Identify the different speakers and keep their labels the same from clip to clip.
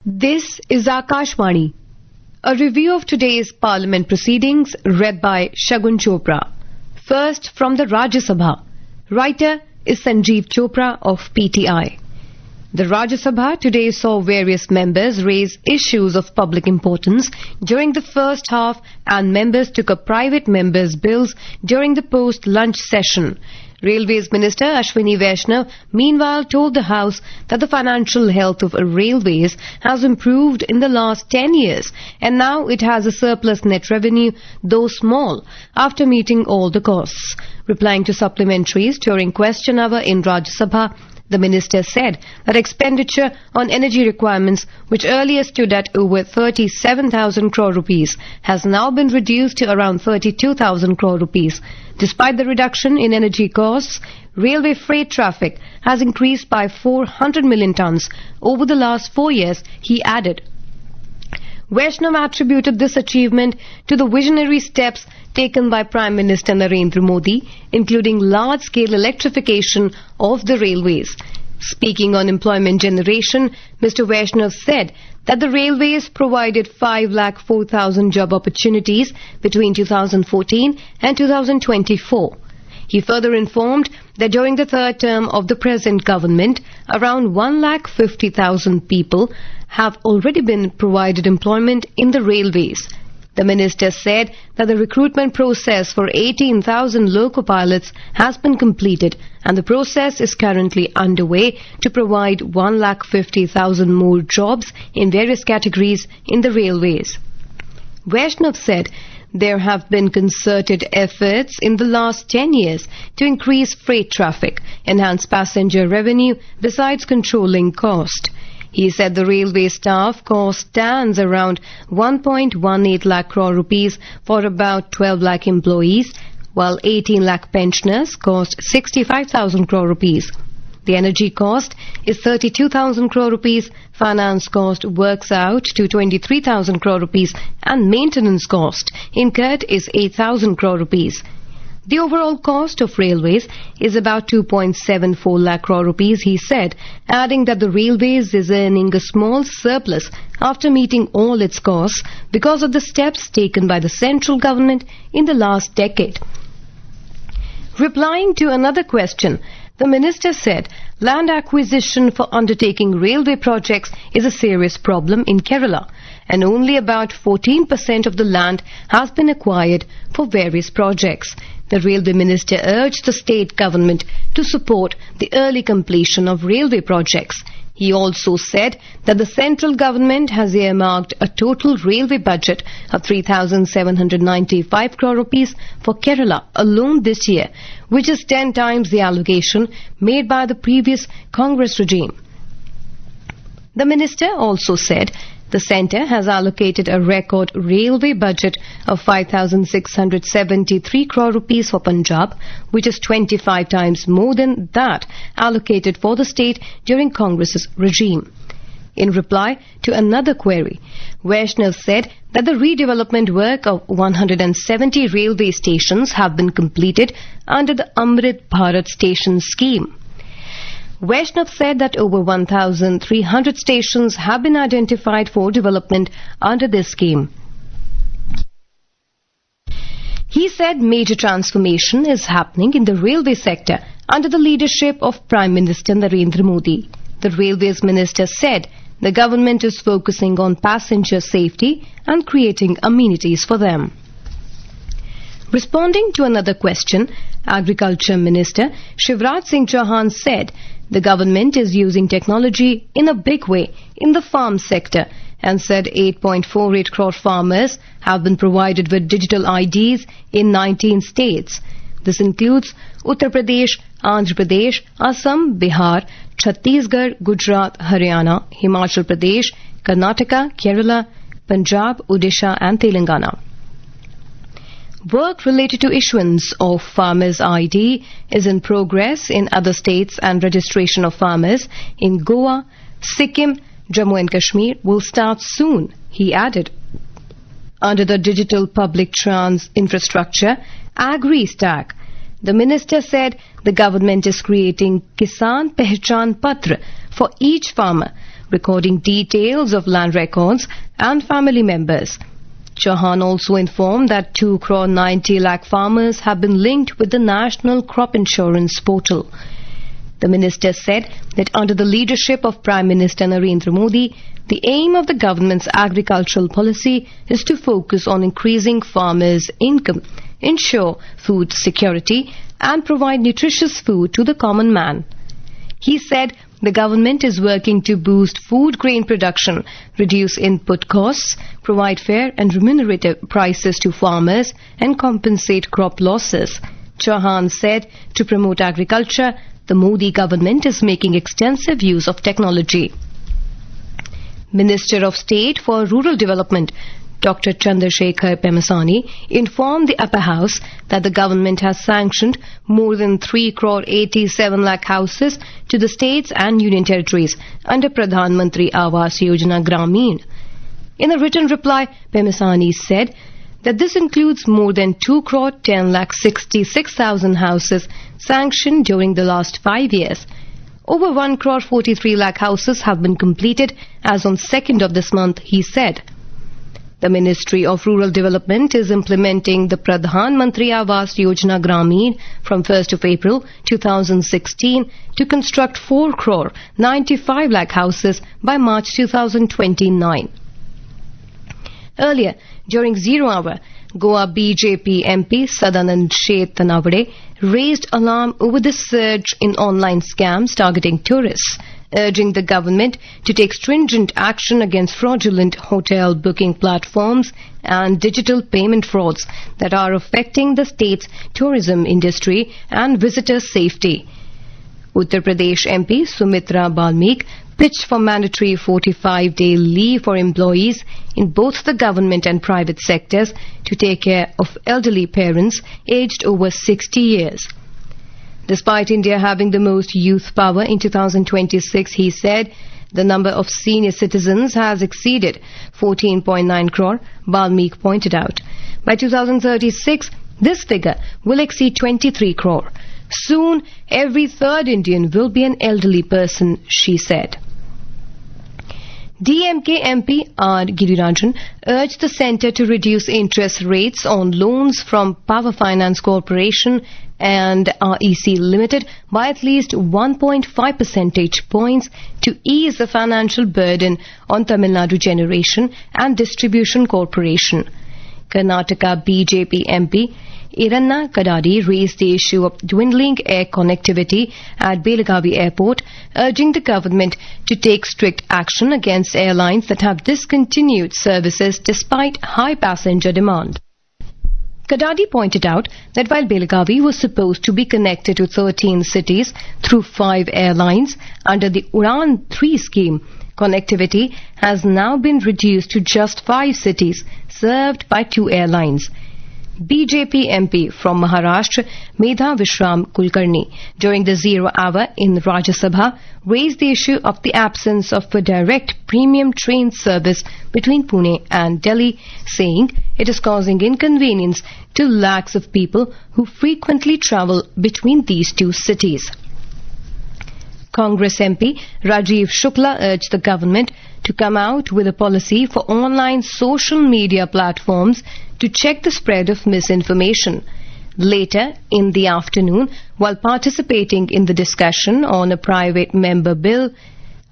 Speaker 1: This is Akashvani. A review of today's Parliament proceedings read by Shagun Chopra. First from the Rajya Sabha. Writer is Sanjeev Chopra of PTI. The Rajya Sabha today saw various members raise issues of public importance during the first half, and members took up private members' bills during the post-lunch session. Railways Minister Ashwini Vaishnav meanwhile told the House that the financial health of railways has improved in the last 10 years and now it has a surplus net revenue, though small, after meeting all the costs. Replying to supplementaries during question hour in Rajya Sabha, the minister said that expenditure on energy requirements, which earlier stood at over 37,000 crore rupees, has now been reduced to around 32,000 crore rupees. Despite the reduction in energy costs, railway freight traffic has increased by 400 million tons over the last 4 years, he added. Vaishnav attributed this achievement to the visionary steps taken by Prime Minister Narendra Modi, including large-scale electrification of the railways. Speaking on employment generation, Mr. Vaishnav said that the railways provided 504,000 job opportunities between 2014 and 2024. He further informed that during the third term of the present government, around 150,000 people have already been provided employment in the railways. The minister said that the recruitment process for 18,000 loco pilots has been completed and the process is currently underway to provide 150,000 more jobs in various categories in the railways. Vaishnav said there have been concerted efforts in the last 10 years to increase freight traffic, enhance passenger revenue, besides controlling cost. He said the railway staff cost stands around 1.18 lakh crore rupees for about 12 lakh employees, while 18 lakh pensioners cost 65,000 crore rupees. The energy cost is 32,000 crore rupees, finance cost works out to 23,000 crore rupees, and maintenance cost incurred is 8,000 crore rupees. The overall cost of railways is about 2.74 lakh crore rupees, he said, adding that the railways is earning a small surplus after meeting all its costs because of the steps taken by the central government in the last decade. Replying to another question, the minister said land acquisition for undertaking railway projects is a serious problem in Kerala, and only about 14% of the land has been acquired for various projects. The railway minister urged the state government to support the early completion of railway projects. He also said that the central government has earmarked a total railway budget of 3,795 crore rupees for Kerala alone this year, which is 10 times the allocation made by the previous Congress regime. The minister also said the centre has allocated a record railway budget of 5,673 crore rupees for Punjab, which is 25 times more than that allocated for the state during Congress's regime. In reply to another query, Vaishnav said that the redevelopment work of 170 railway stations have been completed under the Amrit Bharat Station scheme. Vaishnav said that over 1,300 stations have been identified for development under this scheme. He said major transformation is happening in the railway sector under the leadership of Prime Minister Narendra Modi. The Railways Minister said the government is focusing on passenger safety and creating amenities for them. Responding to another question, Agriculture Minister Shivraj Singh Chauhan said the government is using technology in a big way in the farm sector and said 8.48 crore farmers have been provided with digital IDs in 19 states. This includes Uttar Pradesh, Andhra Pradesh, Assam, Bihar, Chhattisgarh, Gujarat, Haryana, Himachal Pradesh, Karnataka, Kerala, Punjab, Odisha and Telangana. Work related to issuance of Farmers' ID is in progress in other states, and registration of farmers in Goa, Sikkim, Jammu and Kashmir will start soon, he added. Under the digital public trans infrastructure, AgriStack, The minister said the government is creating Kisan Pehchan Patra for each farmer, recording details of land records and family members. Chauhan also informed that 2 crore 90 lakh farmers have been linked with the National Crop Insurance Portal. The minister said that under the leadership of Prime Minister Narendra Modi, the aim of the government's agricultural policy is to focus on increasing farmers' income, ensure food security, and provide nutritious food to the common man. He said the government is working to boost food grain production, reduce input costs, provide fair and remunerative prices to farmers, and compensate crop losses. Chauhan said to promote agriculture, the Modi government is making extensive use of technology. Minister of State for Rural Development, Dr. Chandrasekhar Pemasani, informed the Upper House that the government has sanctioned more than 3 crore 87 lakh houses to the states and union territories under Pradhan Mantri Awas Yojana Grameen. In a written reply, Pemasani said that this includes more than 2 crore 10 lakh 66,000 houses sanctioned during the last 5 years. Over 1 crore 43 lakh houses have been completed as on 2nd of this month, he said. The Ministry of Rural Development is implementing the Pradhan Mantri Awas Yojana Grameen from 1st of April 2016 to construct 4 crore 95 lakh houses by March 2029. Earlier, during 0 hour, Goa BJP MP Sadanand Sheth Tanavade raised alarm over the surge in online scams targeting tourists, urging the government to take stringent action against fraudulent hotel booking platforms and digital payment frauds that are affecting the state's tourism industry and visitor safety. Uttar Pradesh MP Sumitra Balmik pitched for mandatory 45-day leave for employees in both the government and private sectors to take care of elderly parents aged over 60 years. Despite India having the most youth power in 2026, he said, the number of senior citizens has exceeded 14.9 crore, Balmik pointed out. By 2036, this figure will exceed 23 crore. Soon, every third Indian will be an elderly person, she said. DMK MP R. Girirajan urged the centre to reduce interest rates on loans from Power Finance Corporation and REC Limited by at least 1.5 percentage points to ease the financial burden on Tamil Nadu Generation and Distribution Corporation. Karnataka BJP MP Iranna Kadadi raised the issue of dwindling air connectivity at Belagavi Airport, urging the government to take strict action against airlines that have discontinued services despite high passenger demand. Kadadi pointed out that while Belagavi was supposed to be connected to 13 cities through 5 airlines under the Udan 3 scheme, connectivity has now been reduced to just 5 cities served by 2 airlines. BJP MP from Maharashtra, Medha Vishram Kulkarni, during the 0 hour in Rajya Sabha, raised the issue of the absence of a direct premium train service between Pune and Delhi, saying it is causing inconvenience to lakhs of people who frequently travel between these 2 cities. Congress MP Rajiv Shukla urged the government to come out with a policy for online social media platforms to check the spread of misinformation. Later in the afternoon, while participating in the discussion on a private member bill,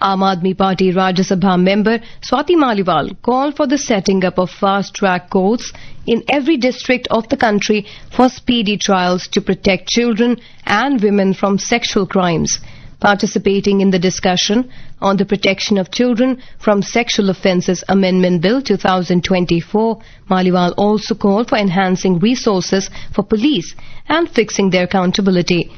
Speaker 1: Aam Aadmi Party Rajya Sabha member Swati Maliwal called for the setting up of fast-track courts in every district of the country for speedy trials to protect children and women from sexual crimes. Participating in the discussion on the Protection of Children from Sexual Offences Amendment Bill 2024, Maliwal also called for enhancing resources for police and fixing their accountability.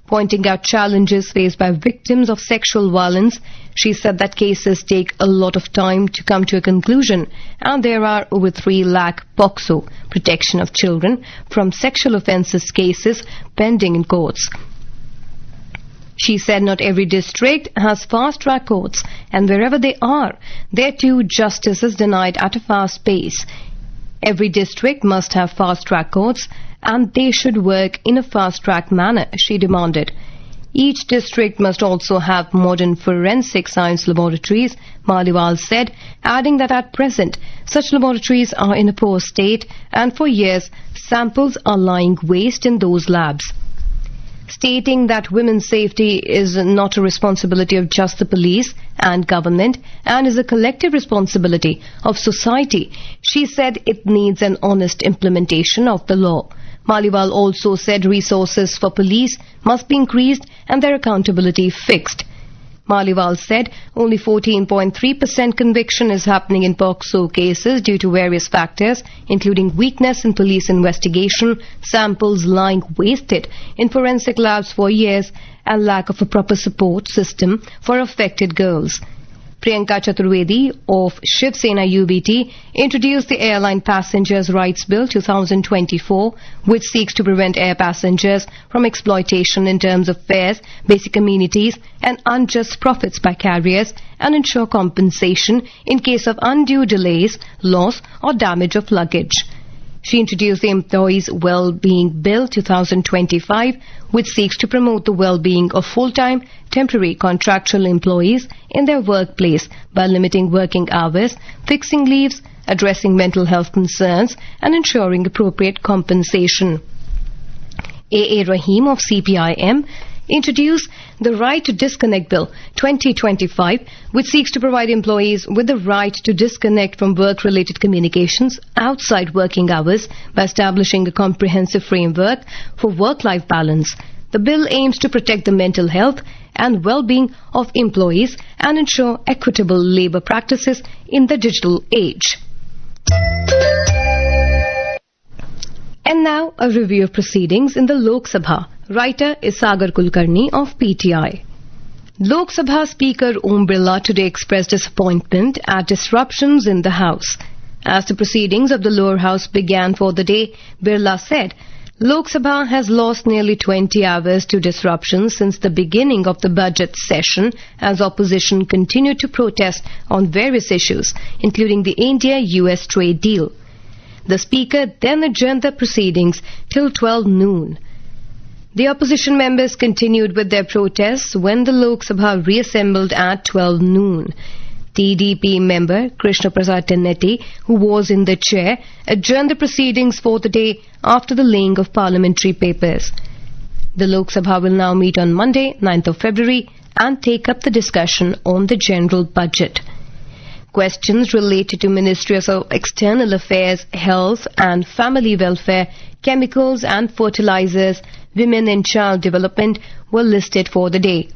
Speaker 1: Pointing out challenges faced by victims of sexual violence, she said that cases take a lot of time to come to a conclusion, and there are over 3 lakh POCSO, Protection of Children from Sexual Offences cases, pending in courts. She said not every district has fast-track courts, and wherever they are, there too justice is denied at a fast pace. Every district must have fast-track courts, and they should work in a fast-track manner, she demanded. Each district must also have modern forensic science laboratories, Maliwal said, adding that at present such laboratories are in a poor state and for years samples are lying waste in those labs. Stating that women's safety is not a responsibility of just the police and government and is a collective responsibility of society, she said it needs an honest implementation of the law. Maliwal also said resources for police must be increased and their accountability fixed. Maliwal said only 14.3% conviction is happening in POCSO cases due to various factors, including weakness in police investigation, samples lying wasted in forensic labs for years, and lack of a proper support system for affected girls. Priyanka Chaturvedi of Shiv Sena UBT introduced the Airline Passengers Rights Bill 2024, which seeks to prevent air passengers from exploitation in terms of fares, basic amenities and unjust profits by carriers and ensure compensation in case of undue delays, loss or damage of luggage. She introduced the Employees Well-Being Bill 2025, which seeks to promote the well-being of full-time, temporary contractual employees in their workplace by limiting working hours, fixing leaves, addressing mental health concerns, and ensuring appropriate compensation. A.A. Rahim of CPIM introduced the Right to Disconnect Bill 2025, which seeks to provide employees with the right to disconnect from work-related communications outside working hours by establishing a comprehensive framework for work-life balance. The bill aims to protect the mental health and well-being of employees and ensure equitable labor practices in the digital age. And now a review of proceedings in the Lok Sabha. Writer is Sagar Kulkarni of PTI. Lok Sabha Speaker Om Birla today expressed disappointment at disruptions in the House. As the proceedings of the lower house began for the day, Birla said, Lok Sabha has lost nearly 20 hours to disruptions since the beginning of the budget session as opposition continued to protest on various issues, including the India-US trade deal. The Speaker then adjourned the proceedings till 12 noon. The opposition members continued with their protests when the Lok Sabha reassembled at 12 noon. TDP member Krishna Prasad Tenneti, who was in the chair, adjourned the proceedings for the day after the laying of parliamentary papers. The Lok Sabha will now meet on Monday, 9th of February, and take up the discussion on the general budget. Questions related to Ministries of External Affairs, Health and Family Welfare, Chemicals and Fertilizers, Women and Child Development were listed for the day.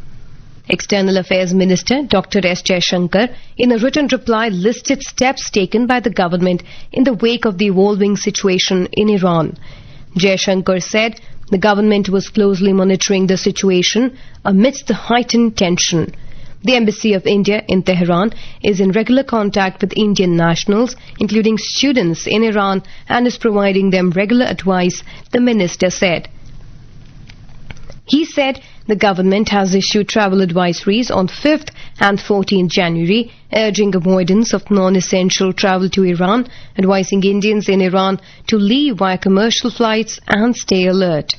Speaker 1: External Affairs Minister Dr. S. Jaishankar, in a written reply, listed steps taken by the government in the wake of the evolving situation in Iran. Jaishankar said the government was closely monitoring the situation amidst the heightened tension. The Embassy of India in Tehran is in regular contact with Indian nationals, including students in Iran, and is providing them regular advice, the minister said. He said the government has issued travel advisories on 5th and 14th January, urging avoidance of non-essential travel to Iran, advising Indians in Iran to leave via commercial flights and stay alert.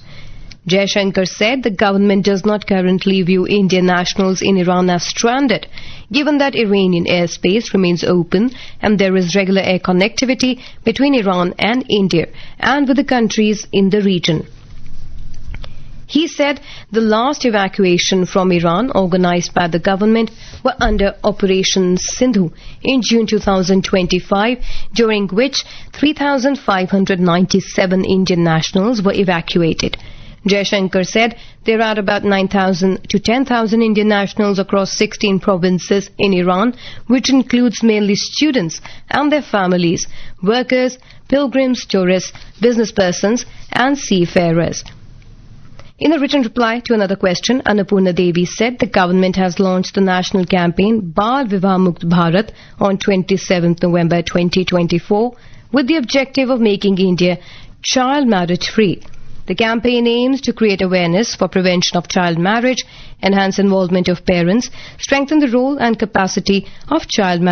Speaker 1: Jaishankar said the government does not currently view Indian nationals in Iran as stranded, given that Iranian airspace remains open and there is regular air connectivity between Iran and India and with the countries in the region. He said the last evacuation from Iran organized by the government were under Operation Sindhu in June 2025, during which 3,597 Indian nationals were evacuated. Jaishankar said there are about 9,000 to 10,000 Indian nationals across 16 provinces in Iran, which includes mainly students and their families, workers, pilgrims, tourists, business persons and seafarers. In a written reply to another question, Annapurna Devi said the government has launched the national campaign Baal Vivah Mukt Bharat on 27th November 2024 with the objective of making India child marriage free. The campaign aims to create awareness for prevention of child marriage, enhance involvement of parents, strengthen the role and capacity of child marriage